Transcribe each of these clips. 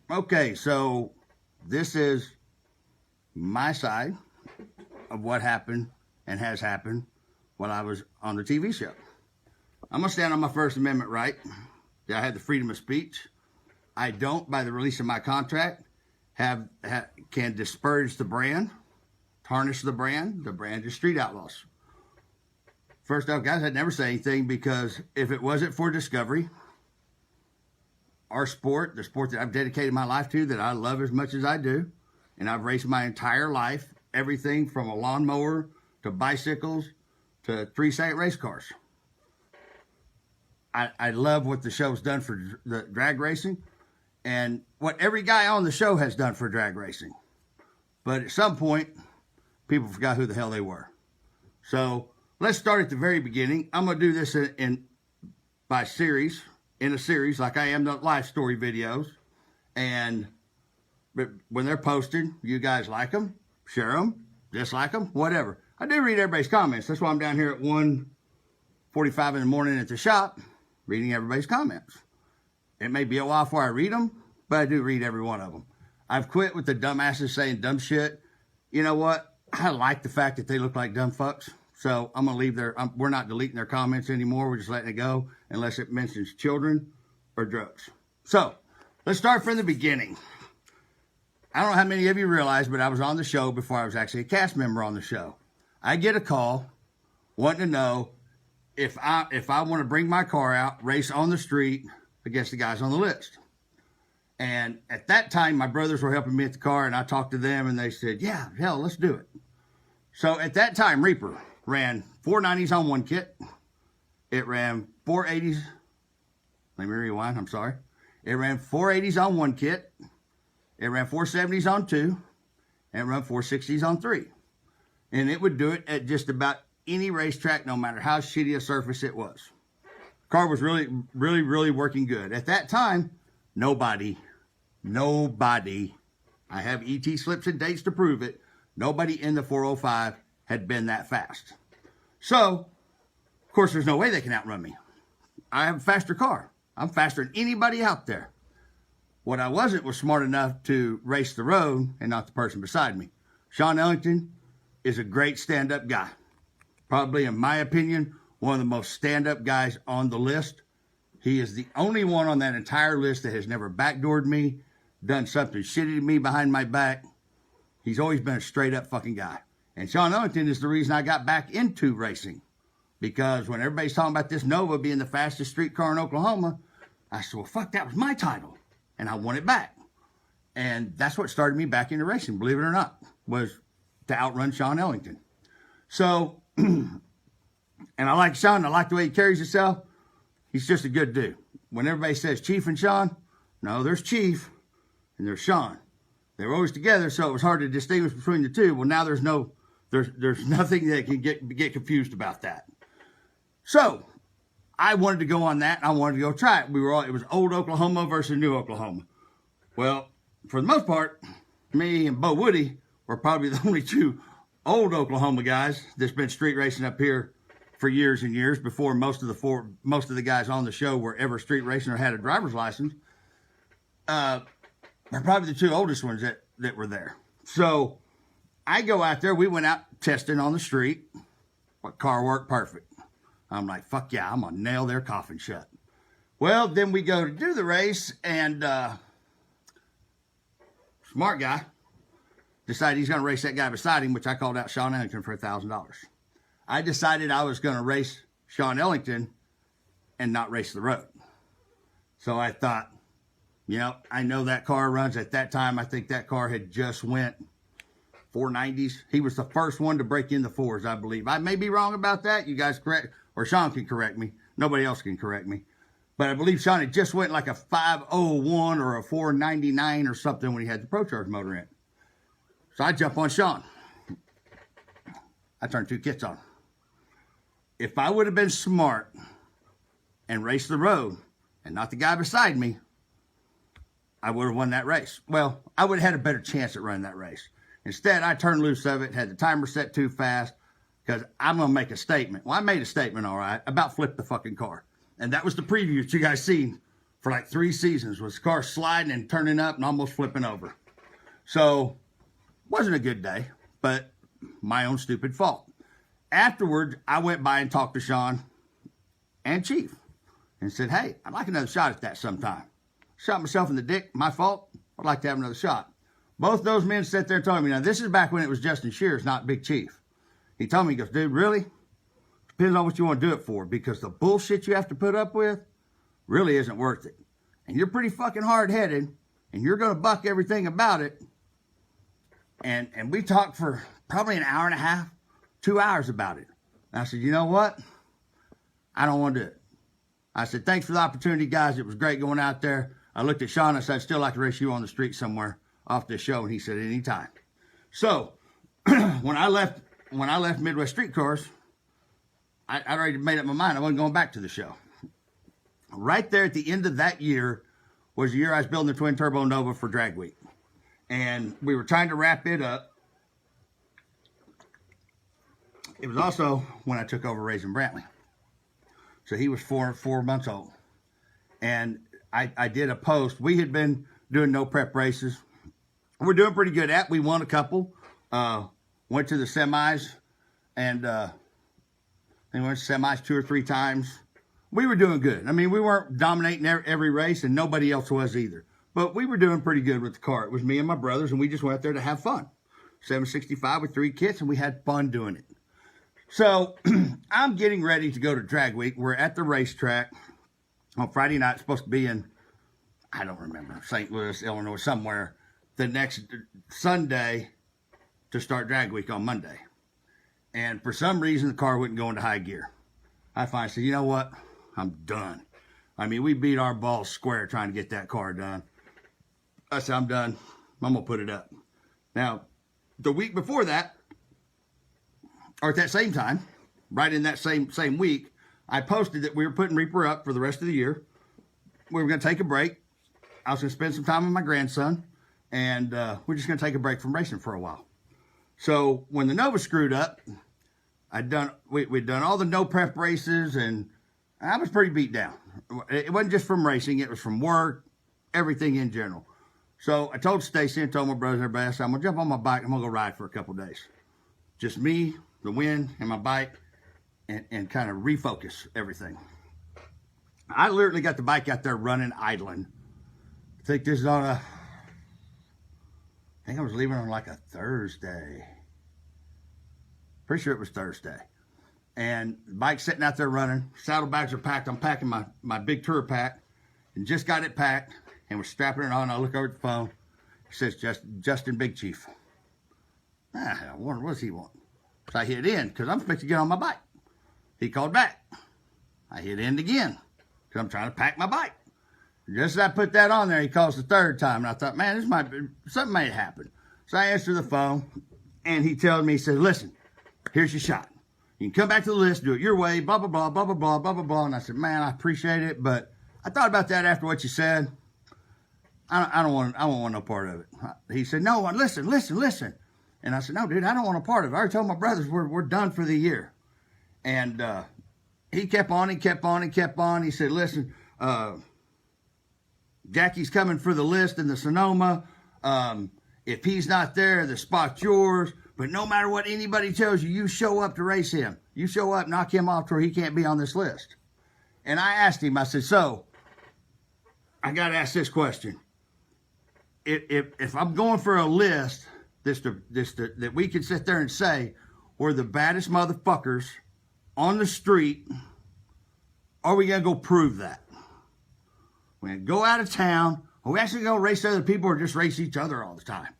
Okay, so this is my side of what happened and has happened while I was on the TV show. I'm going to stand on my First Amendment right that I had the freedom of speech. I don't, by the release of my contract, can disparage the brand, tarnish the brand. The brand is Street Outlaws. First off, guys, I'd never say anything because if it wasn't for Discovery, our sport, the sport that I've dedicated my life to, that I love as much as I do, and I've raced my entire life, everything from a lawnmower to bicycles to 3-second race cars. I love what the show's done for the drag racing and what every guy on the show has done for drag racing. But at some point, people forgot who the hell they were. So let's start at the very beginning. I'm going to do this in a series like I am the life story videos. And when they're posted, you guys like them, share them, dislike them, whatever. I do read everybody's comments. That's why I'm down here at 1:45 in the morning at the shop reading everybody's comments. It may be a while before I read them, but I do read every one of them. I've quit with the dumbasses saying dumb shit. You know what? I like the fact that they look like dumb fucks. So I'm going to leave we're not deleting their comments anymore. We're just letting it go unless it mentions children or drugs. So let's start from the beginning. I don't know how many of you realize, but I was on the show before I was actually a cast member on the show. I get a call wanting to know if I want to bring my car out, race on the street against the guys on the list. And at that time, my brothers were helping me at the car, and I talked to them, and they said, yeah, hell, let's do it. So at that time, Reaper ran 490s on one kit. It ran 480s. Let me rewind, I'm sorry. It ran 480s on one kit. It ran 470s on two. And it ran 460s on three. And it would do it at just about any racetrack, no matter how shitty a surface it was. Car was really, really, really working good. At that time, nobody, I have ET slips and dates to prove it, nobody in the 405 had been that fast. So, of course, there's no way they can outrun me. I have a faster car. I'm faster than anybody out there. What I wasn't was smart enough to race the road and not the person beside me. Sean Ellington is a great stand-up guy. Probably, in my opinion, one of the most stand-up guys on the list. He is the only one on that entire list that has never backdoored me, done something shitty to me behind my back. He's always been a straight-up fucking guy. And Sean Ellington is the reason I got back into racing. Because when everybody's talking about this Nova being the fastest street car in Oklahoma, I said, well, fuck, that was my title. And I won it back. And that's what started me back into racing, believe it or not, was to outrun Sean Ellington. So, and I like Sean. I like the way he carries himself. He's just a good dude. When everybody says Chief and Sean, no, there's Chief and there's Sean. They were always together, so it was hard to distinguish between the two. Well, now there's nothing that can get confused about that. So I wanted to go on that. I wanted to go try it. It was old Oklahoma versus new Oklahoma. Well, for the most part, me and Bo Woody were probably the only two old Oklahoma guys that's been street racing up here for years and years before most of the guys on the show were ever street racing or had a driver's license. They're probably the two oldest ones that were there. So I go out there. We went out testing on the street. What car worked perfect. I'm like, fuck yeah, I'm gonna nail their coffin shut. Well, then we go to do the race, and smart guy decided he's going to race that guy beside him, which I called out Sean Ellington for $1,000. I decided I was going to race Sean Ellington and not race the road. So I thought, I know that car runs. At that time, I think that car had just went 490s. He was the first one to break in the fours, I believe. I may be wrong about that. You guys correct, or Sean can correct me. Nobody else can correct me. But I believe Sean had just went like a 501 or a 499 or something when he had the Pro Charge motor in. So I jump on Sean. I turned two kits on. If I would have been smart and raced the road and not the guy beside me, I would have won that race. Well, I would have had a better chance at running that race. Instead, I turned loose of it, had the timer set too fast, because I'm going to make a statement. Well, I made a statement, all right, about flip the fucking car. And that was the preview that you guys seen for like 3 seasons with the car sliding and turning up and almost flipping over. So, wasn't a good day, but my own stupid fault. Afterwards, I went by and talked to Sean and Chief and said, hey, I'd like another shot at that sometime. Shot myself in the dick, my fault. I'd like to have another shot. Both those men sat there and told me, now this is back when it was Justin Shears, not Big Chief. He told me, he goes, dude, really? Depends on what you want to do it for, because the bullshit you have to put up with really isn't worth it. And you're pretty fucking hard-headed, and you're going to buck everything about it. And we talked for probably an hour and a half, 2 hours about it. And I said, you know what? I don't want to do it. I said, thanks for the opportunity, guys. It was great going out there. I looked at Sean and said, I'd still like to race you on the street somewhere off this show. And he said, anytime. So when I left Midwest Street Cars, I already made up my mind. I wasn't going back to the show. Right there at the end of that year was the year I was building the twin turbo Nova for Drag Week. And we were trying to wrap it up. It was also when I took over raising Brantley. So he was four months old. And I did a post. We had been doing no prep races. We're doing pretty good at. We won a couple. Went to the semis. And we went to semis 2 or 3 times. We were doing good. I mean, we weren't dominating every race, and nobody else was either. But we were doing pretty good with the car. It was me and my brothers, and we just went out there to have fun. 765 with 3 kits, and we had fun doing it. So I'm getting ready to go to Drag Week. We're at the racetrack on Friday night. It's supposed to be in, I don't remember, St. Louis, Illinois, somewhere. The next Sunday to start Drag Week on Monday. And for some reason, the car wouldn't go into high gear. I finally said, you know what? I'm done. I mean, we beat our balls square trying to get that car done. I said, I'm done. I'm going to put it up. Now, the week before that, or at that same time, right in that same week, I posted that we were putting Reaper up for the rest of the year. We were going to take a break. I was going to spend some time with my grandson, and we're just going to take a break from racing for a while. So when the Nova screwed up, we'd done all the no prep races, and I was pretty beat down. It wasn't just from racing; it was from work, everything in general. So I told Stacy and told my brothers and everybody, I said, I'm gonna jump on my bike. I'm gonna go ride for a couple of days, just me, the wind, and my bike, and kind of refocus everything. I literally got the bike out there running, idling. I think this is on I think I was leaving on like a Thursday. Pretty sure it was Thursday. And the bike's sitting out there running. Saddlebags are packed. I'm packing my big tour pack. And just got it packed. And we're strapping it on. I look over at the phone. It says, Justin Big Chief. I wonder, what does he want? So I hit in because I'm supposed to get on my bike. He called back. I hit in again because I'm trying to pack my bike. Just as I put that on there, he calls the third time. And I thought, man, something may happen. So I answer the phone. And he tells me, he says, listen, here's your shot. You can come back to the list, do it your way, blah, blah, blah, blah, blah, blah, blah, blah, blah. And I said, man, I appreciate it, but I thought about that after what you said. I don't want no part of it. He said, no, listen. And I said, no, dude, I don't want a part of it. I already told my brothers we're done for the year. And he kept on. He said, listen, Jackie's coming for the list in the Sonoma. If he's not there, the spot's yours. But no matter what anybody tells you, you show up to race him. You show up, knock him off to where he can't be on this list. And I asked him, I said, so, I got to ask this question. If I'm going for a list that we can sit there and say, we're the baddest motherfuckers on the street, are we going to go prove that? We're going to go out of town, are we actually going to race other people or just race each other all the time?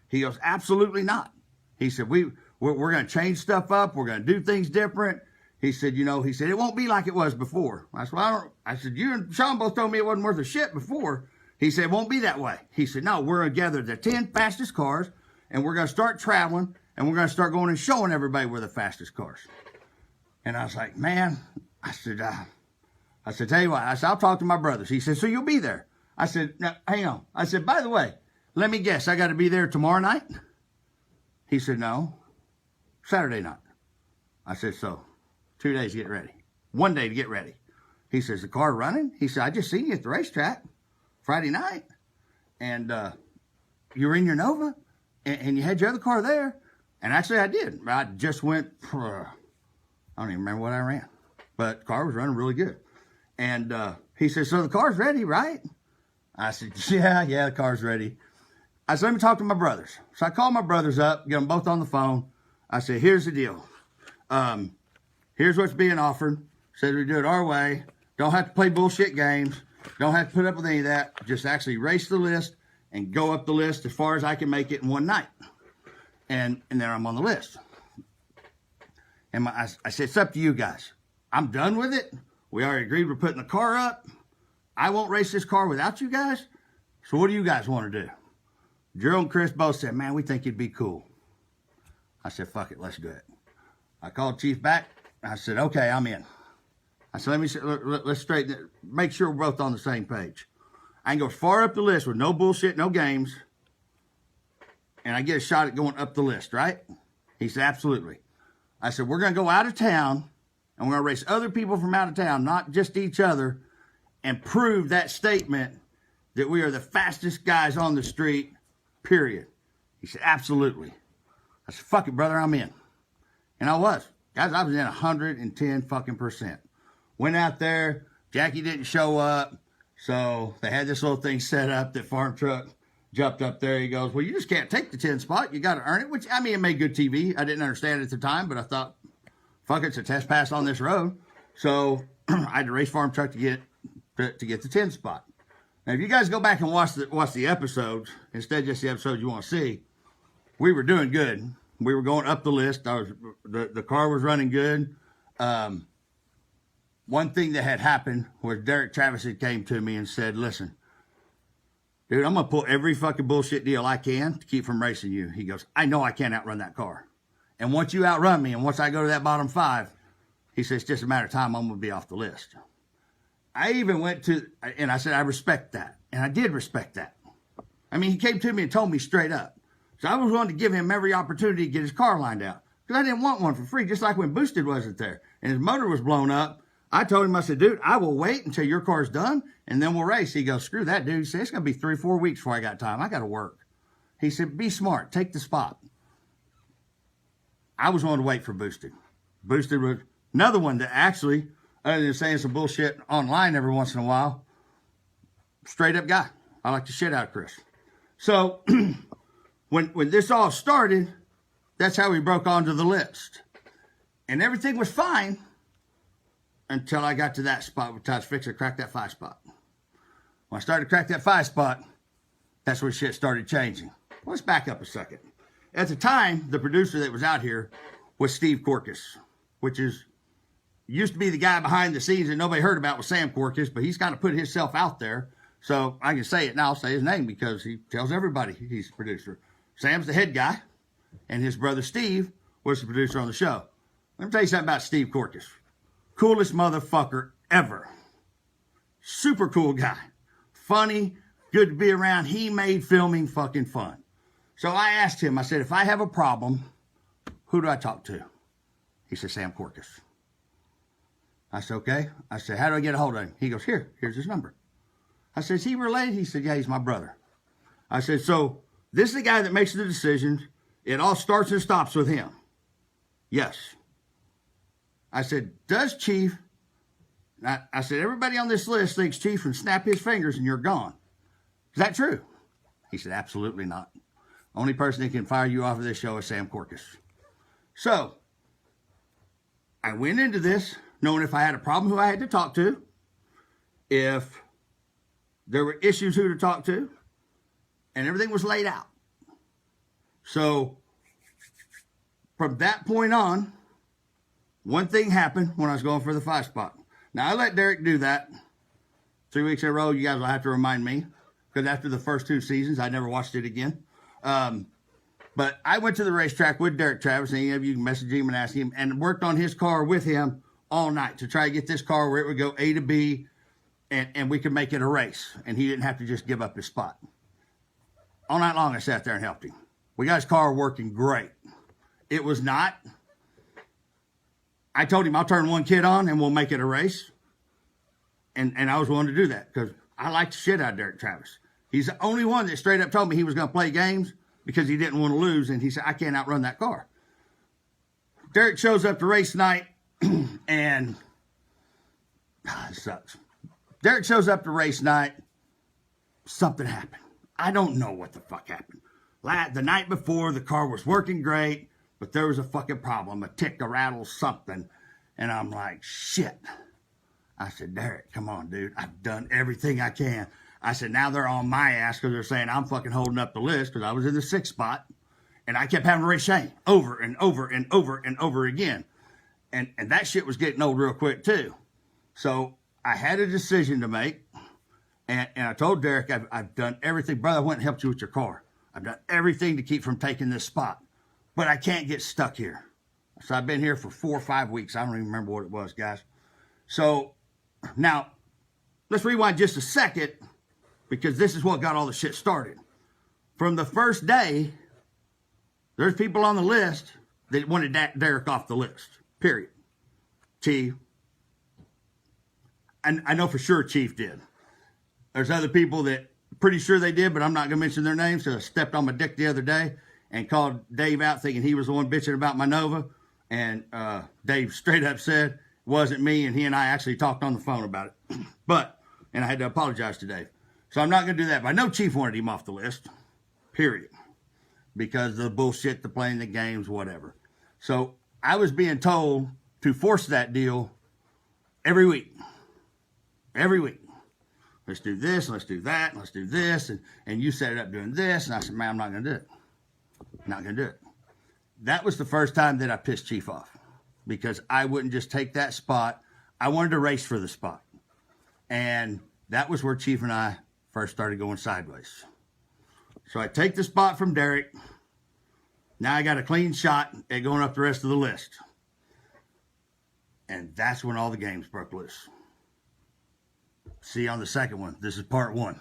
He goes, absolutely not. He said, we're going to change stuff up. We're going to do things different. He said, it won't be like it was before. I said, I said, you and Sean both told me it wasn't worth a shit before. He said, it won't be that way. He said, no, we're going to gather the 10 fastest cars, and we're going to start traveling, and we're going to start going and showing everybody we're the fastest cars. And I was like, man, I said, tell you what, I said, I'll talk to my brothers. He said, so you'll be there. I said, no, hang on. I said, by the way, let me guess, I got to be there tomorrow night? He said, no, Saturday night. I said, so 2 days to get ready. 1 day to get ready. He says, the car running? He said, I just seen you at the racetrack Friday night. And you were in your Nova, and you had your other car there. And actually, I did. I just went, I don't even remember what I ran. But the car was running really good. And he said, so the car's ready, right? I said, yeah, the car's ready. I said, let me talk to my brothers. So I called my brothers up, get them both on the phone. I said, here's the deal. Here's what's being offered. Said we do it our way. Don't have to play bullshit games. Don't have to put up with any of that. Just actually race the list and go up the list as far as I can make it in one night. And then I'm on the list. And I said, it's up to you guys. I'm done with it. We already agreed we're putting the car up. I won't race this car without you guys. So what do you guys want to do? Gerald and Chris both said, man, we think you'd be cool. I said, fuck it, let's do it. I called Chief back. I said, okay, I'm in. I said, let's straighten it. Make sure we're both on the same page. I can go far up the list with no bullshit, no games. And I get a shot at going up the list, right? He said, absolutely. I said, we're going to go out of town, and we're going to race other people from out of town, not just each other, and prove that statement that we are the fastest guys on the street, period. He said, absolutely. I said, fuck it, brother, I'm in. And I was. Guys, I was in 110 fucking %. Went out there. Jackie didn't show up. So they had this little thing set up that Farm Truck jumped up there. He goes, well, you just can't take the 10 spot. You got to earn it, which, I mean, it made good TV. I didn't understand it at the time, but I thought, fuck it, it's a test pass on this road. So I had to race Farm Truck to get the 10 spot. Now, if you guys go back and watch the episodes, instead of just the episodes you want to see, we were doing good. We were going up the list. The car was running good. One thing that had happened was Derek Travis had came to me and said, listen, dude, I'm going to pull every fucking bullshit deal I can to keep from racing you. He goes, I know I can't outrun that car. And once you outrun me and once I go to that bottom 5, he says, it's just a matter of time, I'm going to be off the list. I even went to, and I said, I respect that. And I did respect that. I mean, he came to me and told me straight up. So I was willing to give him every opportunity to get his car lined out. Because I didn't want one for free, just like when Boosted wasn't there. And his motor was blown up. I told him, I said, dude, I will wait until your car's done, and then we'll race. He goes, screw that, dude. He said, it's going to be 3 or 4 weeks before I got time. I got to work. He said, be smart. Take the spot. I was willing to wait for Boosted. Boosted was another one that actually, other than saying some bullshit online every once in a while, straight up guy. I like the shit out of Chris. So when this all started, that's how we broke onto the list. And everything was fine until I got to that spot where Todd's fixing to crack that 5 spot. When I started to crack that 5 spot, that's where shit started changing. Let's back up a second. At the time, the producer that was out here was Steve Corkus, which used to be the guy behind the scenes that nobody heard about with Sam Corkus, but he's kind of put himself out there. So I can say it now, I'll say his name because he tells everybody he's the producer. Sam's the head guy, and his brother Steve was the producer on the show. Let me tell you something about Steve Corkus. Coolest motherfucker ever. Super cool guy. Funny, good to be around. He made filming fucking fun. So I asked him, I said, if I have a problem, who do I talk to? He said, Sam Corkus. I said, okay. I said, how do I get a hold of him? He goes, here's his number. I said, is he related? He said, yeah, he's my brother. I said, so this is the guy that makes the decisions. It all starts and stops with him. Yes. I said, does Chief, I said, everybody on this list thinks Chief can snap his fingers and you're gone. Is that true? He said, absolutely not. Only person that can fire you off of this show is Sam Corkus. So, I went into this knowing if I had a problem, who I had to talk to, if there were issues, who to talk to, and everything was laid out. So, from that point on, one thing happened when I was going for the 5 spot. Now, I let Derek do that 3 weeks in a row. You guys will have to remind me, because after the first 2 seasons, I never watched it again. But I went to the racetrack with Derek Travis, and any of you can message him and ask him, and worked on his car with him all night to try to get this car where it would go A to B, and we could make it a race, and he didn't have to just give up his spot. All night long, I sat there and helped him. We got his car working great. It was not. I told him, I'll turn one kid on and we'll make it a race. And I was willing to do that because I liked the shit out of Derek Travis. He's the only one that straight up told me he was going to play games because he didn't want to lose. And he said, I can't outrun that car. Derek shows up to race night and it sucks. Derek shows up to race night. Something happened. I don't know what the fuck happened. The night before, the car was working great, but there was a fucking problem, a tick, a rattle, something. And I'm like, shit. I said, Derek, come on, dude. I've done everything I can. I said, now they're on my ass because they're saying I'm fucking holding up the list because I was in the 6th spot. And I kept having to race Shane over and over and over and over again. And that shit was getting old real quick, too. So I had a decision to make. And I told Derek, I've done everything. Brother, I went and helped you with your car. I've done everything to keep from taking this spot. But I can't get stuck here. So I've been here for 4 or 5 weeks. I don't even remember what it was, guys. So now, let's rewind just a second because this is what got all the shit started. From the first day, there's people on the list that wanted Derek off the list, period. Chief. And I know for sure Chief did. There's other people that pretty sure they did, but I'm not going to mention their names because I stepped on my dick the other day and called Dave out thinking he was the one bitching about my Nova. And Dave straight up said it wasn't me, and he and I actually talked on the phone about it. And I had to apologize to Dave. So I'm not going to do that. But I know Chief wanted him off the list, period. Because of the bullshit, the playing the games, whatever. So I was being told to force that deal every week. Every week. Let's do this, and let's do that, and let's do this, and you set it up doing this. And I said, man, I'm not going to do it. Not going to do it. That was the first time that I pissed Chief off because I wouldn't just take that spot. I wanted to race for the spot. And that was where Chief and I first started going sideways. So I take the spot from Derek. Now I got a clean shot at going up the rest of the list. And that's when all the games broke loose. See you on the second one. This is part 1.